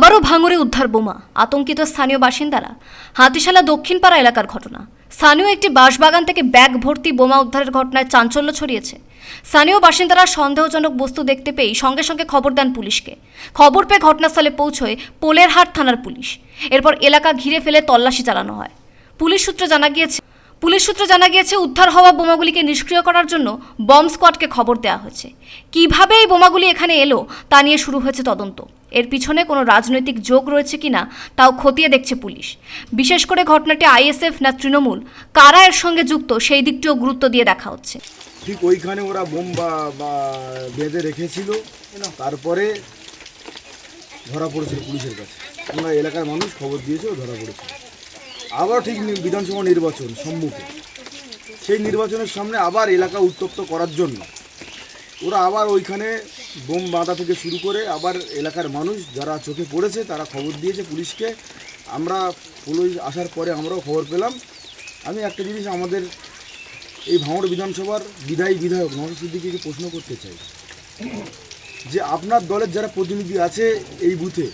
আবারও ভাঙড়ে উদ্ধার বোমা, আতঙ্কিত স্থানীয় বাসিন্দারা। হাতিশালা দক্ষিণপাড়া এলাকার ঘটনা। স্থানীয় একটি বাঁশবাগান থেকে ব্যাগ ভর্তি বোমা উদ্ধারের ঘটনায় চাঞ্চল্য ছড়িয়েছে। স্থানীয় বাসিন্দারা সন্দেহজনক বস্তু দেখতে পেয়ে সঙ্গে সঙ্গে খবর দেন পুলিশকে। খবর পেয়ে ঘটনাস্থলে পৌঁছয় পোলেরহাট থানার পুলিশ। এরপর এলাকা ঘিরে ফেলে তল্লাশি চালানো হয়। পুলিশ সূত্রে জানা গিয়েছে উদ্ধার হওয়া বোমাগুলিকে নিষ্ক্রিয় করার জন্য বম্ব স্কোয়াডকে খবর দেওয়া হয়েছে। কিভাবে এই বোমাগুলি এখানে এলো তা নিয়ে শুরু হয়েছে তদন্ত। এর পিছনে কোনো রাজনৈতিক যোগ রয়েছে কিনা তাও খতিয়ে দেখছে পুলিশ। বিশেষ করে ঘটনাটি আইএসএফ না তৃণমূল, কারা এর সঙ্গে যুক্ত সেই দিকটিও গুরুত্ব দিয়ে দেখা হচ্ছে। ঠিক ওইখানে ওরা বোম বা বেঁধে রেখেছিল, তারপরে ধরা পড়েছিল পুলিশের কাছে। আমরা এলাকার মানুষ খবর দিয়েছে, ও ধরা পড়েছে। আবার ঠিক বিধানসভা নির্বাচন সম্মুখে, সেই নির্বাচনের সামনে আবার এলাকা উত্তপ্ত করার জন্য ওরা আবার ওইখানে বোম বাঁধা থেকে শুরু করে আবার এলাকার মানুষ যারা চোখে পড়েছে তারা খবর দিয়েছে পুলিশকে। আমরা পুলিশ আসার পরে আমরাও খবর পেলাম। আমি একটা জিনিস আমাদের এই ভাঙড় বিধানসভার বিধায়ক নওশাদ সিদ্দিকীকে প্রশ্ন করতে চাই যে আপনার দলের যারা প্রতিনিধি আছে এই বুথে,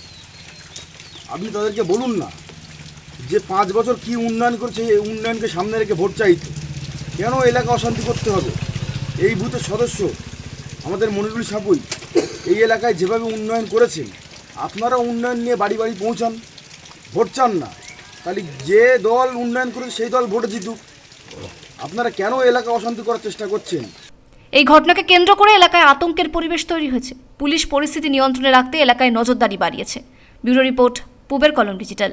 আপনি তাদেরকে বলুন না যে 5 বছর কি উন্নয়ন করছে, এই উন্নয়নকে সামনে রেখে ভোট চাইতে কেন এলাকা অশান্তি করতে হবে। এই বুথের সদস্য আমাদের মনিরুল সাপুই এই এলাকায় যেভাবে উন্নয়ন করেছেন, আপনারা উন্নয়ন নিয়ে বাড়ি বাড়ি পৌঁছান, ভোট চান না। তাহলে যে দল উন্নয়ন করে সেই দল ভোটে জিতুক। আপনারা কেন এলাকা অশান্তি করার চেষ্টা করছেন? এই ঘটনাকে কেন্দ্র করে এলাকায় আতঙ্কের পরিবেশ তৈরি হয়েছে। পুলিশ পরিস্থিতি নিয়ন্ত্রণে রাখতে এলাকায় নজরদারি বাড়িয়েছে। ব্যুরো রিপোর্ট, পূবের কলম ডিজিটাল।